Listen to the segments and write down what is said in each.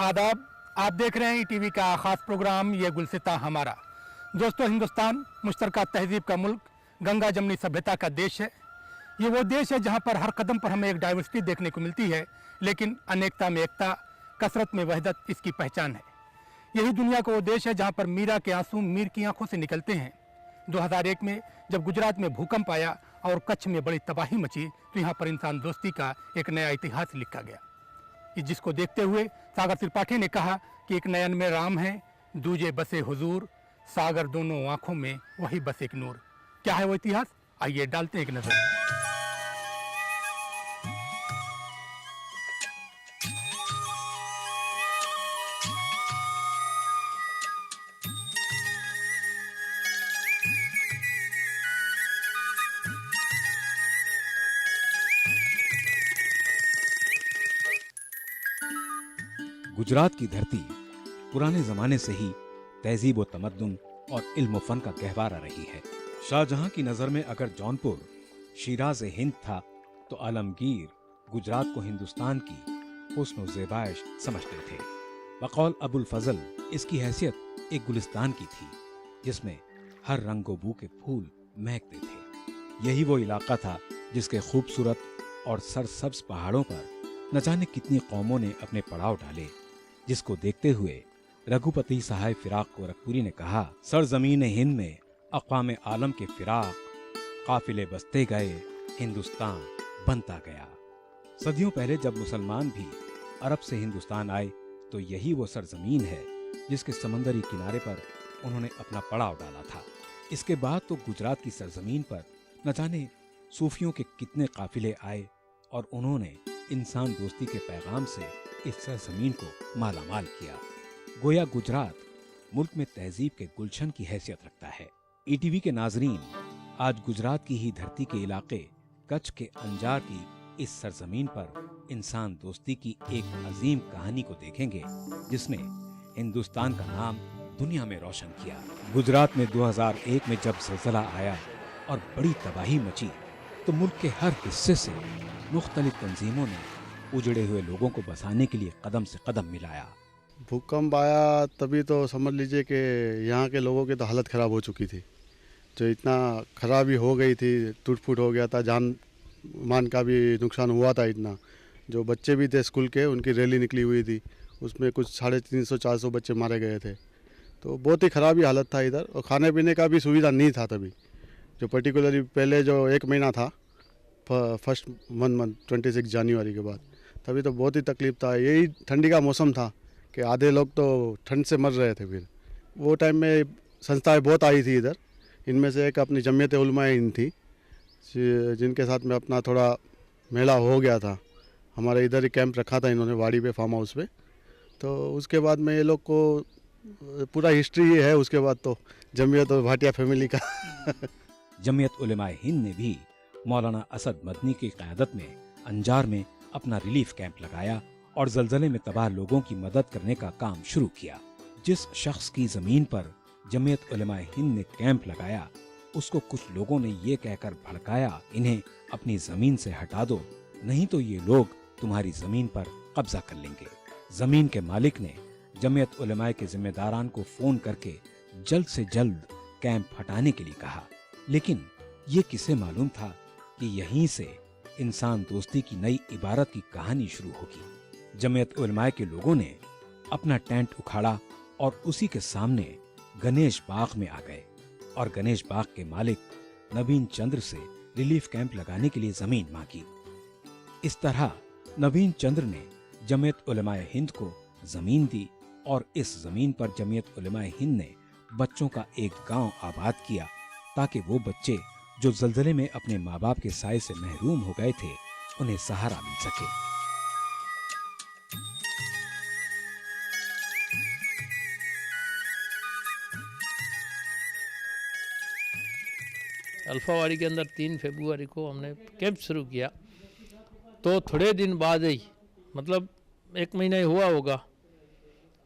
आदाब। आप देख रहे हैं ईटीवी का खास प्रोग्राम ये गुलसिता हमारा। दोस्तों, हिंदुस्तान मुश्तरका तहजीब का मुल्क, गंगा जमनी सभ्यता का देश है। ये वो देश है जहाँ पर हर कदम पर हमें एक डाइवर्सिटी देखने को मिलती है, लेकिन अनेकता में एकता, कसरत में वहदत इसकी पहचान है। यही दुनिया का वो देश है जहाँ पर मीरा के आंसू मीर की आंखों से निकलते हैं। 2001 में जब गुजरात में भूकंप आया और कच्छ में बड़ी तबाही मची, तो यहाँ पर इंसान दोस्ती का एक नया इतिहास लिखा गया, जिसको देखते हुए सागर त्रिपाठी ने कहा कि एक नयन में राम है, दूजे बसे हुजूर, सागर दोनों आंखों में वही बस एक नूर। क्या है वो इतिहास? आइए डालते हैं एक नजर। गुजरात की धरती पुराने जमाने से ही तहजीब व तमद्दुन और इल्म फन का गहवारा रही है। शाहजहां की नजर में अगर जौनपुर शिराज हिंद था, तो आलमगीर गुजरात को हिंदुस्तान की हुस्न व ज़ेबाइश समझते थे। बकौल अबुल फजल इसकी हैसियत एक गुलिस्तान की थी, जिसमें हर रंगो बू के फूल महकते थे। यही वो इलाका था जिसके खूबसूरत और सरसब्ज पहाड़ों पर न जाने कितनी कौमों ने अपने पड़ाव डाले, जिसको देखते हुए रघुपति सहाय फिराक गोरखपुरी ने कहा, सरजमीन हिंद में अक़वाम आलम के फिराक, काफिले बसते गए, हिंदुस्तान बनता गया। सदियों पहले जब मुसलमान भी अरब से हिंदुस्तान आए, तो यही वो सरजमीन है जिसके समंदरी किनारे पर उन्होंने अपना पड़ाव डाला था। इसके बाद तो गुजरात की सरजमीन पर न जाने सूफियों के कितने काफिले आए, और उन्होंने इंसान दोस्ती के पैगाम से इस सरजमीन को मालामाल किया। गोया गुजरात मुल्क में तहजीब के गुलशन की हैसियत रखता है। ईटीवी के नाजरीन, आज गुजरात की ही धरती के इलाके कच्छ के अंजार की इस सरजमीन पर इंसान दोस्ती की एक अजीम कहानी को देखेंगे, जिसने हिंदुस्तान का नाम दुनिया में रोशन किया। गुजरात में 2001 में जब ज़लज़ला आया और बड़ी तबाही मची, तो मुल्क के हर हिस्से से मुख्तलिफ तंजीमों ने उजड़े हुए लोगों को बसाने के लिए कदम से कदम मिलाया। भूकंप आया तभी तो समझ लीजिए कि यहाँ के लोगों की तो हालत ख़राब हो चुकी थी। जो इतना खराबी हो गई थी, टूट फूट हो गया था, जान मान का भी नुकसान हुआ था इतना। जो बच्चे भी थे स्कूल के, उनकी रैली निकली हुई थी, उसमें कुछ 350-400 बच्चे मारे गए थे। तो बहुत ही ख़राबी हालत था इधर, और खाने पीने का भी सुविधा नहीं था तभी। जो पर्टिकुलरली पहले जो एक महीना था, फर्स्ट मंथ 26 जनवरी के बाद, तभी तो बहुत ही तकलीफ था। यही ठंडी का मौसम था कि आधे लोग तो ठंड से मर रहे थे। फिर वो टाइम में संस्थाएं बहुत आई थी इधर। इनमें से एक अपनी जमीयत उलमा हिंद थी, जिनके साथ में अपना थोड़ा मेला हो गया था। हमारे इधर ही कैंप रखा था इन्होंने, वाड़ी पे, फार्म हाउस पे। तो उसके बाद में ये लोग को पूरा हिस्ट्री ही है। उसके बाद तो जमीयत और भाटिया फैमिली का जमीयत उलेमा हिंद ने भी मौलाना असद मदनी की क़यादत में अंजार में अपना रिलीफ कैंप लगाया और जलजले में तबाह लोगों की मदद करने का काम शुरू किया। जिस शख्स की जमीन पर जमीयत उलेमा हिंद ने कैंप लगाया, उसको कुछ लोगों ने ये कहकर भड़काया, इन्हें अपनी जमीन से हटा दो, नहीं तो ये लोग तुम्हारी जमीन पर कब्जा कर लेंगे। जमीन के मालिक ने जमीयत उलेमा के जिम्मेदारान को फोन करके जल्द से जल्द कैंप हटाने के लिए कहा, लेकिन ये किसे मालूम था कि यहीं से इंसान दोस्ती की नई इबारत की कहानी शुरू होगी। जमीयत उलमाए के लोगों ने अपना टेंट उखाड़ा और उसी के सामने गणेश बाग में आ गए, और गणेश बाग के मालिक नवीन चंद्र से रिलीफ कैंप लगाने के लिए जमीन मांगी। इस तरह नवीन चंद्र ने जमीयत उलमाए हिंद को जमीन दी, और इस जमीन पर जमीयत उलमाए हिंद ने बच्चों का एक गांव आबाद किया, ताकि वो बच्चे जो जलजले में अपने माँ बाप के साए से महरूम हो गए थे, उन्हें सहारा मिल सके। अल्फावाड़ी के अंदर 3 फरवरी को हमने कैंप शुरू किया। तो थोड़े दिन बाद ही, मतलब 1 महीना ही हुआ होगा,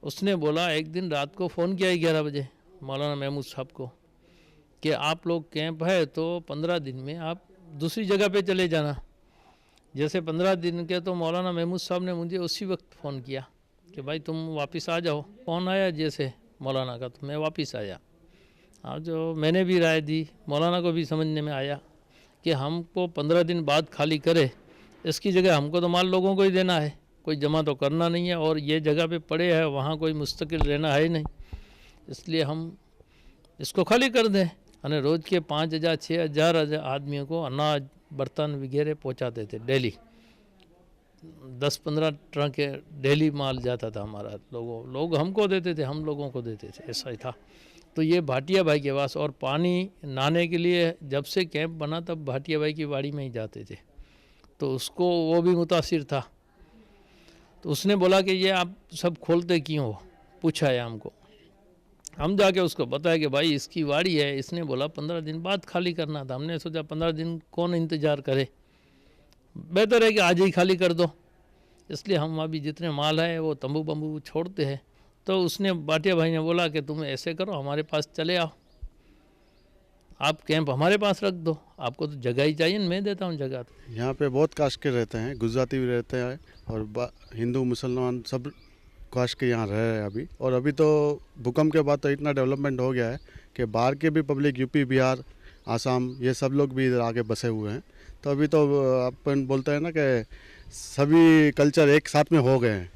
उसने बोला, एक दिन रात को फ़ोन किया 11 बजे मौलाना महमूद साहब को, कि आप लोग कैंप है तो 15 दिन में आप दूसरी जगह पे चले जाना। जैसे 15 दिन के, तो मौलाना महमूद साहब ने मुझे उसी वक्त फ़ोन किया कि भाई तुम वापस आ जाओ। फ़ोन आया जैसे मौलाना का, तो मैं वापस आया। जो मैंने भी राय दी, मौलाना को भी समझने में आया कि हमको 15 दिन बाद खाली करे, इसकी जगह हमको तो माल लोगों को ही देना है, कोई जमा तो करना नहीं है, और ये जगह पे पड़े है, वहाँ कोई मुस्तकिल रहना है ही नहीं, इसलिए हम इसको खाली कर दें। और रोज़ के 5,000 6,000 आदमियों को अनाज बर्तन वगैरह पहुँचाते थे डेली। 10-15 ट्रक के डेली माल जाता था हमारा। लोग हमको देते थे, हम लोगों को देते थे, ऐसा ही था। तो ये भाटिया भाई के पास, और पानी नहाने के लिए जब से कैंप बना तब भाटिया भाई की बाड़ी में ही जाते थे, तो उसको वो भी मुतासिर था। तो उसने बोला कि ये आप सब खोलते क्यों हो, पूछा है हमको। हम जाके उसको बताया कि भाई इसकी वाड़ी है, इसने बोला 15 दिन बाद खाली करना था। हमने सोचा 15 दिन कौन इंतज़ार करे, बेहतर है कि आज ही खाली कर दो। इसलिए हम अभी जितने माल है वो तंबू बम्बू छोड़ते हैं। तो उसने भाटिया भाई ने बोला कि तुम ऐसे करो, हमारे पास चले आओ, आप कैंप हमारे पास रख दो, आपको तो जगह ही चाहिए, मैं देता हूँ जगह। यहाँ पे बहुत कास्ट के रहते हैं, गुजराती भी रहते हैं और हिंदू मुसलमान सब कास्ट के यहाँ रह रहे हैं अभी। और अभी तो भूकंप के बाद तो इतना डेवलपमेंट हो गया है कि बाहर के भी पब्लिक, यूपी बिहार आसाम, ये सब लोग भी इधर आके बसे हुए हैं। तो अभी तो अपन बोलते हैं ना कि सभी कल्चर एक साथ में हो गए हैं,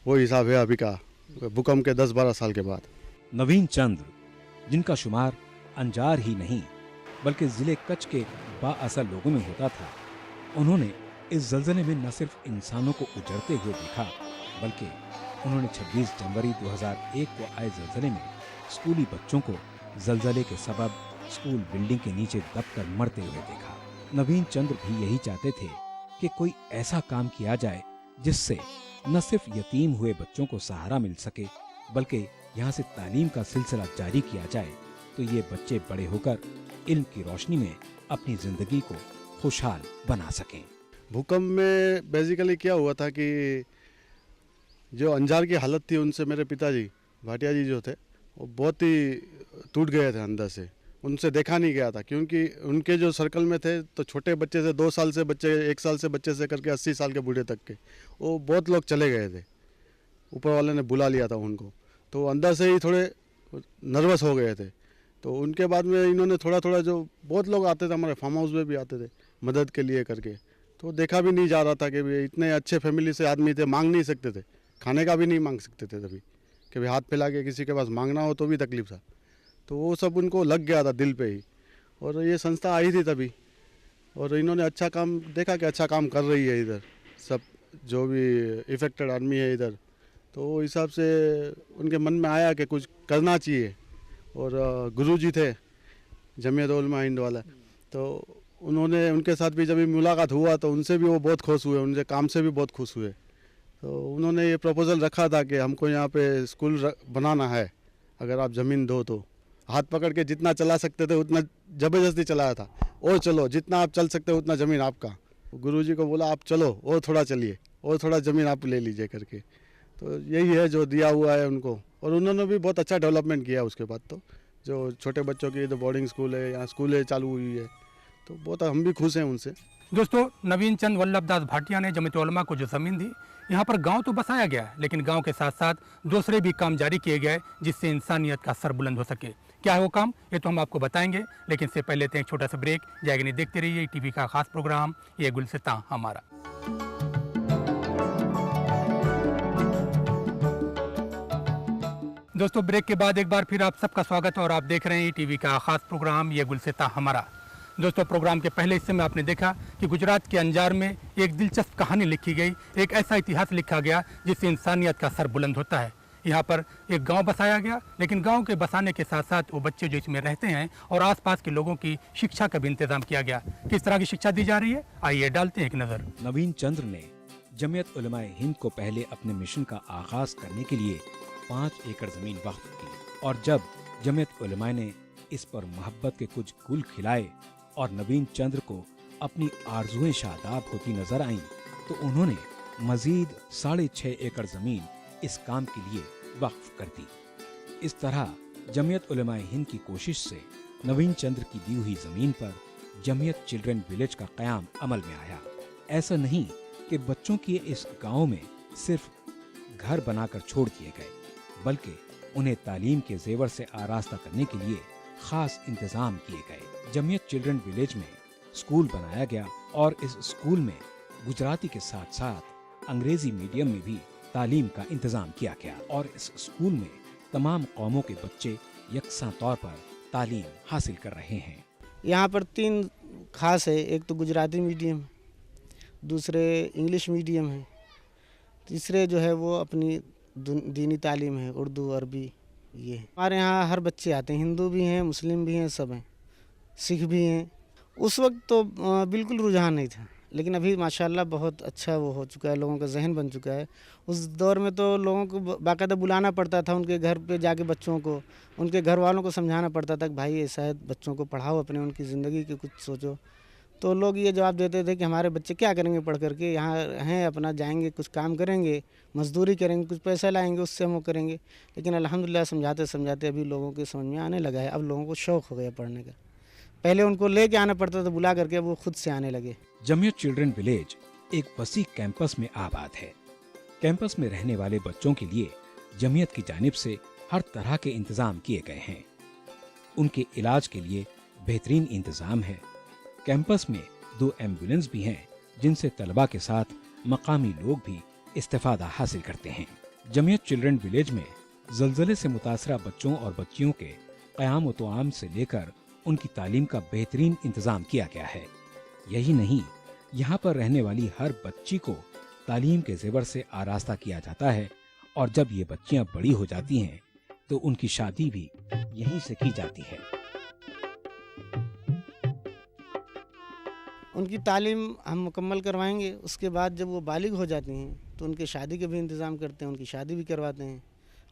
वो हिसाब है अभी का भूकंप के 10-12 साल के बाद। नवीन चंद्र, जिनका शुमार अंजार ही नहीं बल्कि जिले कच्छ के बाअसल लोगों में होता था, उन्होंने इस जलजले में न सिर्फ इंसानों को उजड़ते हुए देखा, बल्कि उन्होंने 26 जनवरी 2001 को आए जलजले में स्कूली बच्चों को जलजले के सबब स्कूल बिल्डिंग के नीचे दबकर मरते हुए देखा। नवीन चंद्र भी यही चाहते थे कि कोई ऐसा काम किया जाए जिससे न सिर्फ यतीम हुए बच्चों को सहारा मिल सके, बल्कि यहाँ से तालीम का सिलसिला जारी किया जाए, तो ये बच्चे बड़े होकर इल्म की रोशनी में अपनी जिंदगी को खुशहाल बना सकें। भूकंप में बेसिकली क्या हुआ था कि जो अंजार की हालत थी, उनसे मेरे पिताजी भाटिया जी जो थे वो बहुत ही टूट गए थे अंदर से। उनसे देखा नहीं गया था, क्योंकि उनके जो सर्कल में थे तो छोटे बच्चे से 2 साल से बच्चे, 1 साल से बच्चे से करके 80 साल के बूढ़े तक के, वो बहुत लोग चले गए थे। ऊपर वाले ने बुला लिया था उनको, तो अंदर से ही थोड़े नर्वस हो गए थे। तो उनके बाद में इन्होंने थोड़ा थोड़ा, जो बहुत लोग आते थे हमारे फार्म हाउस में भी आते थे मदद के लिए करके, तो देखा भी नहीं जा रहा था कि भी इतने अच्छे फैमिली से आदमी थे, मांग नहीं सकते थे, खाने का भी नहीं मांग सकते थे तभी, कि भाई हाथ फैला के किसी के पास मांगना हो तो भी तकलीफ था। तो वो सब उनको लग गया था दिल पे ही, और ये संस्था आई थी तभी, और इन्होंने अच्छा काम देखा कि अच्छा काम कर रही है इधर सब, जो भी इफ़ेक्टेड आदमी है इधर, तो वो हिसाब से उनके मन में आया कि कुछ करना चाहिए। और गुरुजी थे जमीयत उलमा हिंद वाला, तो उन्होंने, उनके साथ भी जब भी मुलाकात हुआ तो उनसे भी वो बहुत खुश हुए, उनके काम से भी बहुत खुश हुए। तो उन्होंने ये प्रपोज़ल रखा था कि हमको यहाँ पे स्कूल बनाना है, अगर आप ज़मीन दो तो। हाथ पकड़ के जितना चला सकते थे उतना ज़बरदस्ती चलाया था, और चलो जितना आप चल सकते हो उतना ज़मीन आपका। गुरुजी को बोला आप चलो और थोड़ा चलिए, और थोड़ा ज़मीन आप ले लीजिए करके। तो यही है जो दिया हुआ है उनको, और उन्होंने भी बहुत अच्छा डेवलपमेंट किया उसके बाद। तो जो छोटे बच्चों की तो बोर्डिंग स्कूल है, यहाँ स्कूलें चालू हुई है, तो बहुत हम भी खुश हैं उनसे। दोस्तों, नवीन चंद वल्लभ दास भाटिया ने जमीयत उलमा को जो ज़मीन दी, यहाँ पर गांव तो बसाया गया, लेकिन गांव के साथ साथ दूसरे भी काम जारी किए गए जिससे इंसानियत का सर बुलंद हो सके। क्या है वो काम, ये तो हम आपको बताएंगे, लेकिन इससे पहले लेते हैं एक छोटा सा ब्रेक। जाएगी नहीं, देखते रहिए टीवी का खास प्रोग्राम ये गुलसिता हमारा। दोस्तों, ब्रेक के बाद एक बार फिर आप सबका स्वागत है और आप देख रहे हैं टीवी का खास प्रोग्राम ये गुलसिता हमारा। दोस्तों, प्रोग्राम के पहले हिस्से में आपने देखा कि गुजरात के अंजार में एक दिलचस्प कहानी लिखी गई, एक ऐसा इतिहास लिखा गया जिससे इंसानियत का सर बुलंद होता है। यहाँ पर एक गांव बसाया गया, लेकिन गांव के बसाने के साथ साथ वो बच्चे जो इसमें रहते हैं और आसपास के लोगों की शिक्षा का भी इंतजाम किया गया। किस तरह की शिक्षा दी जा रही है, आइए डालते हैं एक नज़र। नवीन चंद्र ने जमीयत उलमाए हिंद को पहले अपने मिशन का आगाज करने के लिए 5 एकड़ जमीन वक्फ की, और जब जमीयत उलमाए ने इस पर मोहब्बत के कुछ गुल खिलाए और नवीन चंद्र को अपनी आरजुएं शादाब होती नजर आईं, तो उन्होंने मजीद 6.5 एकड़ जमीन इस काम के लिए वक्फ कर दी। इस तरह जमीयत उलमाए हिंद की कोशिश से नवीन चंद्र की दी हुई जमीन पर जमीयत चिल्ड्रन विलेज का कयाम अमल में आया। ऐसा नहीं कि बच्चों की इस गांव में सिर्फ घर बनाकर छोड़ दिए गए, बल्कि उन्हें तालीम के जेवर से आरास्ता करने के लिए खास इंतजाम किए गए। जमियत चिल्ड्रन विलेज में स्कूल बनाया गया और इस स्कूल में गुजराती के साथ साथ अंग्रेजी मीडियम में भी तालीम का इंतजाम किया गया और इस स्कूल में तमाम कौमों के बच्चे यकसा तौर पर तालीम हासिल कर रहे हैं। यहाँ पर 3 खास है, एक तो गुजराती मीडियम, दूसरे इंग्लिश मीडियम है, तीसरे जो है वो अपनी दीनी तालीम है, उर्दू अरबी। ये हमारे यहाँ हर बच्चे आते हैं, हिंदू भी हैं, मुस्लिम भी हैं, सब हैं, सिख भी हैं। उस वक्त तो बिल्कुल रुझान नहीं था, लेकिन अभी माशाल्लाह बहुत अच्छा वो हो चुका है, लोगों का जहन बन चुका है। उस दौर में तो लोगों को बाकायदा बुलाना पड़ता था, उनके घर पे जाके बच्चों को, उनके घर वालों को समझाना पड़ता था कि भाई ऐसा है, बच्चों को पढ़ाओ, अपने उनकी ज़िंदगी की कुछ सोचो। तो लोग ये जवाब देते थे कि हमारे बच्चे क्या करेंगे पढ़ करके, यहाँ हैं अपना, जाएंगे कुछ काम करेंगे, मजदूरी करेंगे, कुछ पैसा लाएंगे, उससे हम वो करेंगे। लेकिन अल्हम्दुलिल्लाह समझाते समझाते अभी लोगों के समझ में आने लगा है, अब लोगों को शौक़ हो गया पढ़ने का। पहले उनको लेके आना पड़ता था बुला करके, वो खुद से आने लगे। जमियत चिल्ड्रन विलेज एक वसी कैंपस में आबाद है। कैंपस में रहने वाले बच्चों के लिए जमियत की जानिब से हर तरह के इंतजाम किए गए हैं। उनके इलाज के लिए बेहतरीन इंतजाम है। कैंपस में 2 एम्बुलेंस भी हैं, जिनसे तलबा के साथ मकामी लोग भी इस्तेफादा हासिल करते हैं। जमियत चिल्ड्रन विलेज में जलजले से मुतासरा बच्चों और बच्चियों के क़याम व तोआम से लेकर उनकी तालीम का बेहतरीन इंतजाम किया गया है। यही नहीं, यहाँ पर रहने वाली हर बच्ची को तालीम के जेवर से आरास्ता किया जाता है और जब ये बच्चियाँ बड़ी हो जाती हैं तो उनकी शादी भी यहीं से की जाती है। उनकी तालीम हम मुकम्मल करवाएंगे, उसके बाद जब वो बालिग हो जाती हैं तो उनके शादी के भी इंतज़ाम करते हैं, उनकी शादी भी करवाते हैं।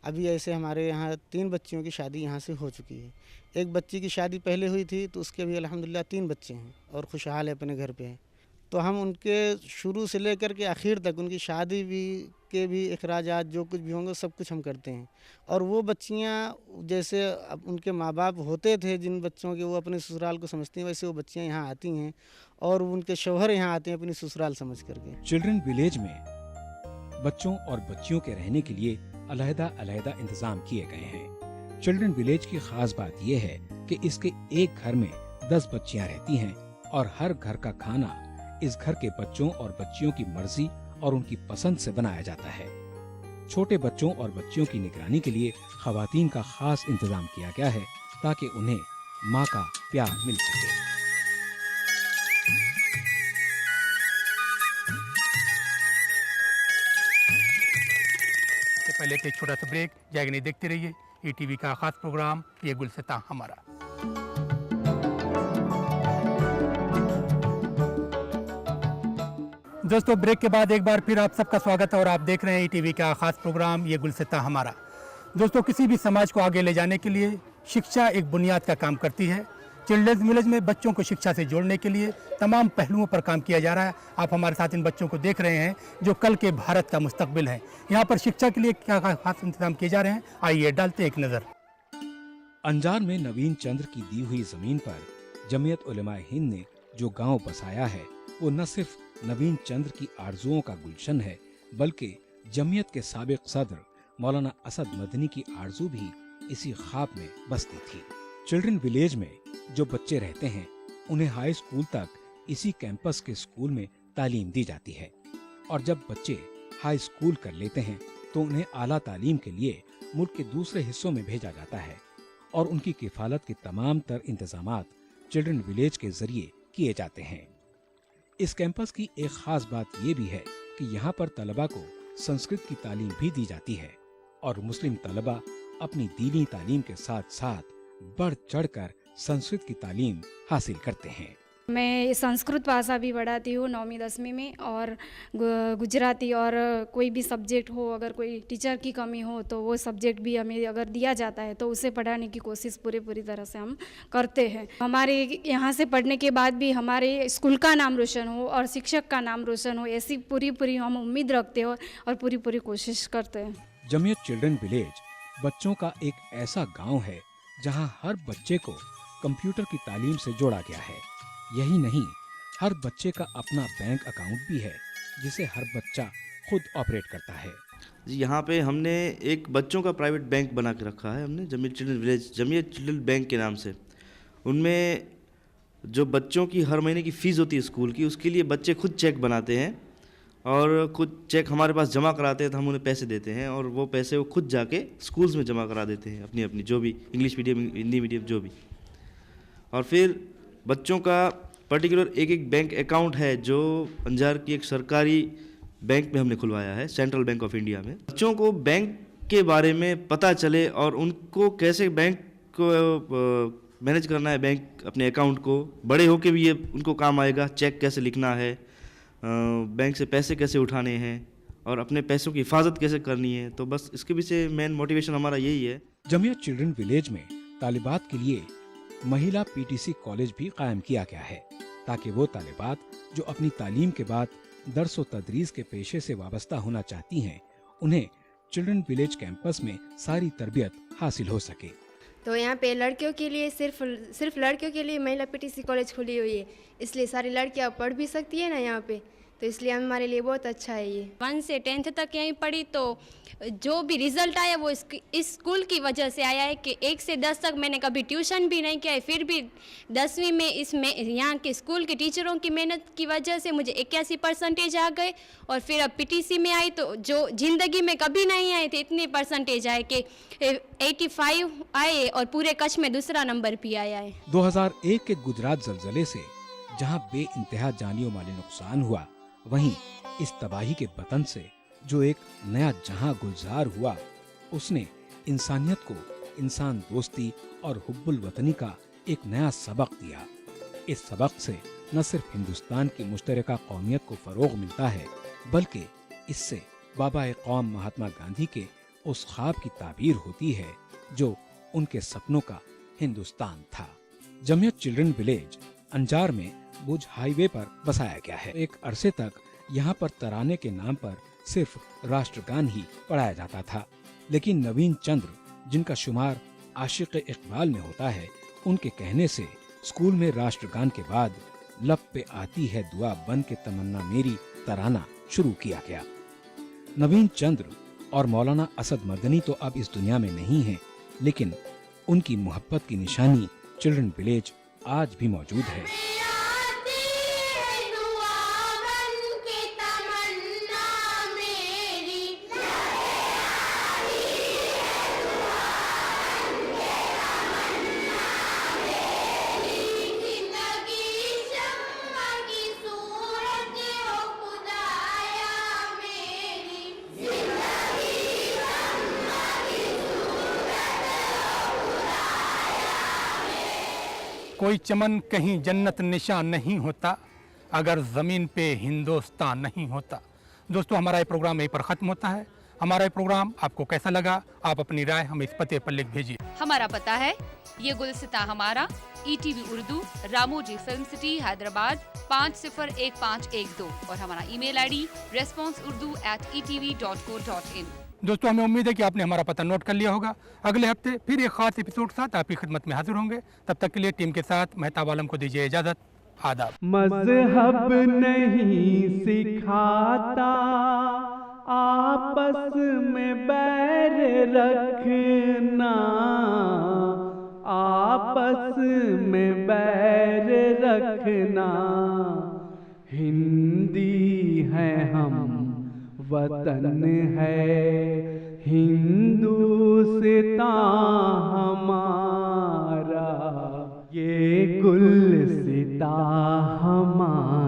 अभी ऐसे हमारे यहाँ 3 बच्चियों की शादी यहाँ से हो चुकी है। एक बच्ची की शादी पहले हुई थी, तो उसके भी अल्हम्दुलिल्लाह 3 बच्चे हैं और खुशहाल है, अपने घर पे हैं। तो हम उनके शुरू से लेकर के आखिर तक उनकी शादी भी के भी अखराजात जो कुछ भी होंगे सब कुछ हम करते हैं। और वो बच्चियाँ जैसे अब उनके माँ बाप होते थे, जिन बच्चों के वो अपने ससुराल को समझती हैं, वैसे वो बच्चियाँ यहाँ आती हैं और उनके शौहर यहाँ आते हैं अपनी ससुराल समझ करके। चिल्ड्रन विलेज में बच्चों और बच्चियों के रहने के लिए अलग-अलग इंतजाम किए गए हैं। चिल्ड्रन विलेज की खास बात यह है कि इसके एक घर में 10 बच्चियां रहती हैं और हर घर का खाना इस घर के बच्चों और बच्चियों की मर्जी और उनकी पसंद से बनाया जाता है। छोटे बच्चों और बच्चियों की निगरानी के लिए खवातीन का खास इंतजाम किया गया है ताकि उन्हें माँ का प्यार मिल सके। पहले तो एक छोटा सा ब्रेक, जाएगा नहीं देखते रहिए ईटीवी का खास प्रोग्राम ये गुलसिता हमारा। दोस्तों ब्रेक के बाद एक बार फिर आप सबका स्वागत है और आप देख रहे हैं ईटीवी का खास प्रोग्राम ये गुलसिता हमारा। दोस्तों किसी भी समाज को आगे ले जाने के लिए शिक्षा एक बुनियाद का काम करती है। चिल्ड्रंस विलेज में बच्चों को शिक्षा से जोड़ने के लिए तमाम पहलुओं पर काम किया जा रहा है। आप हमारे साथ इन बच्चों को देख रहे हैं जो कल के भारत का मुस्तकबिल है। यहाँ पर शिक्षा के लिए क्या खास इंतजाम किए जा रहे हैं, आइए डालते एक नजर। अंजार में नवीन चंद्र की दी हुई जमीन पर जमियत उलेमाए हिंद ने जो गांव बसाया है वो न सिर्फ नवीन चंद्र की आरजुओं का गुलशन है, बल्कि जमियत के साबिक सदर मौलाना असद मदनी की आरजू भी इसी ख्वाब में बसती थी। चिल्ड्रन विलेज में जो बच्चे रहते हैं उन्हें हाई स्कूल तक इसी कैंपस के स्कूल में तालीम दी जाती है और जब बच्चे हाई स्कूल कर लेते हैं तो उन्हें आला तालीम के लिए मुल्क के दूसरे हिस्सों में भेजा जाता है और उनकी किफालत के तमाम तर इंतजामात चिल्ड्रन विलेज के जरिए किए जाते हैं। इस कैंपस की एक खास बात ये भी है कि यहाँ पर तलबा को संस्कृत की तालीम भी दी जाती है और मुस्लिम तलबा अपनी दीनी तालीम के साथ साथ बढ़ चढ़कर संस्कृत की तालीम हासिल करते हैं। मैं संस्कृत भाषा भी पढ़ाती हूँ 9वीं 10वीं में, और गुजराती और कोई भी सब्जेक्ट हो, अगर कोई टीचर की कमी हो तो वो सब्जेक्ट भी हमें अगर दिया जाता है तो उसे पढ़ाने की कोशिश पूरी तरह से हम करते हैं। हमारे यहाँ से पढ़ने के बाद भी हमारे स्कूल का नाम रोशन हो और शिक्षक का नाम रोशन हो, ऐसी पूरी हम उम्मीद रखते हो और पूरी कोशिश करते हैं। जमियत चिल्ड्रन विलेज बच्चों का एक ऐसा गाँव है जहाँ हर बच्चे को कंप्यूटर की तालीम से जोड़ा गया है। यही नहीं, हर बच्चे का अपना बैंक अकाउंट भी है जिसे हर बच्चा खुद ऑपरेट करता है। जी, यहाँ पे हमने एक बच्चों का प्राइवेट बैंक बना के रखा है हमने, Jamiat children village, Jamiat children bank के नाम से। उनमें जो बच्चों की हर महीने की फ़ीस होती है स्कूल की, उसके लिए बच्चे खुद चेक बनाते हैं और खुद चेक हमारे पास जमा कराते हैं, तो हम उन्हें पैसे देते हैं और वो पैसे वो खुद जाके स्कूल्स में जमा करा देते हैं, अपनी अपनी जो भी इंग्लिश मीडियम, हिंदी मीडियम, जो भी। और फिर बच्चों का पर्टिकुलर एक एक बैंक अकाउंट है जो अंजार की एक सरकारी बैंक में हमने खुलवाया है, सेंट्रल बैंक ऑफ इंडिया में। बच्चों को बैंक के बारे में पता चले और उनको कैसे बैंक को मैनेज करना है, बैंक अपने अकाउंट को, बड़े होके भी ये उनको काम आएगा, चेक कैसे लिखना है, बैंक से पैसे कैसे उठाने हैं और अपने पैसों की हिफाजत कैसे करनी है। तो बस इसके पीछे मेन मोटिवेशन हमारा यही है। जमियत चिल्ड्रन विलेज में तालिबात के लिए महिला पीटीसी कॉलेज भी कायम किया गया है, ताकि वो तालिबात जो अपनी तालीम के बाद दर्स व तदरीस के पेशे से वाबस्ता होना चाहती हैं, उन्हें चिल्ड्रन विलेज कैंपस में सारी तरबियत हासिल हो सके। तो यहाँ पे लड़कियों के लिए सिर्फ लड़कियों के लिए महिला पीटीसी कॉलेज खुली हुई है, इसलिए सारी लड़कियाँ पढ़ भी सकती है ना यहाँ पे, तो इसलिए हमारे लिए बहुत अच्छा है ये। 1 से 10th तक यहीं पढ़ी, तो जो भी रिज़ल्ट आया वो इस स्कूल की वजह से आया है कि 1 से 10 तक मैंने कभी ट्यूशन भी नहीं किया है, फिर भी 10वीं में इसमें यहाँ के स्कूल के टीचरों की मेहनत की वजह से मुझे 81% आ गए। और फिर अब पीटीसी में आई तो जो ज़िंदगी में कभी नहीं आए थे इतने परसेंटेज आए कि 85 आए और पूरे कच्छ में दूसरा नंबर भी आया है। 2001 के गुजरात जलजले से जहां बेइंतहा जानी और माली नुकसान हुआ, वहीं इस तबाही के वतन से जो एक नया जहां गुलजार हुआ, उसने इंसानियत को इंसान दोस्ती और हुब्बुल वतनी का एक नया सबक दिया। इस सबक से न सिर्फ हिंदुस्तान की मुश्तरका कौमियत को फरोग मिलता है, बल्कि इससे बाबा कौम महात्मा गांधी के उस ख्वाब की ताबीर होती है जो उनके सपनों का हिंदुस्तान था। जमियत चिल्ड्रन विलेज अंजार में भुज हाईवे पर बसाया गया है। एक अरसे तक यहाँ पर तराने के नाम पर सिर्फ राष्ट्रगान ही पढ़ाया जाता था, लेकिन नवीन चंद्र, जिनका शुमार आशिक इकबाल में होता है, उनके कहने से स्कूल में राष्ट्रगान के बाद लब पे आती है दुआ बन के तमन्ना मेरी तराना शुरू किया गया। नवीन चंद्र और मौलाना असद मदनी तो अब इस दुनिया में नहीं हैं, लेकिन उनकी मोहब्बत की निशानी चिल्ड्रन विलेज आज भी मौजूद है। कोई चमन कहीं जन्नत निशान नहीं होता अगर ज़मीन पे हिंदुस्तान नहीं होता। दोस्तों, हमारा ये प्रोग्राम यहीं पर ख़त्म होता है। हमारा ये प्रोग्राम आपको कैसा लगा, आप अपनी राय हमें इस पते पर लिख भेजिए। हमारा पता है ये गुलसिता हमारा, ETV Urdu, Ramoji film city, Hyderabad 501512 और हमारा ईमेल ID responseurdu@etv.co.in। दोस्तों, हमें उम्मीद है कि आपने हमारा पता नोट कर लिया होगा। अगले हफ्ते फिर एक खास एपिसोड के साथ आपकी खिदमत में हाजिर होंगे। तब तक के लिए टीम के साथ मेहताब आलम को दीजिए इजाज़त। आदाब। मज़हब नहीं सिखाता आपस में बैर रखना, आपस में बैर रखना। हिंदी है हम, वतन है हिंदुस्तान हमारा, ये गुलसिता हमारा।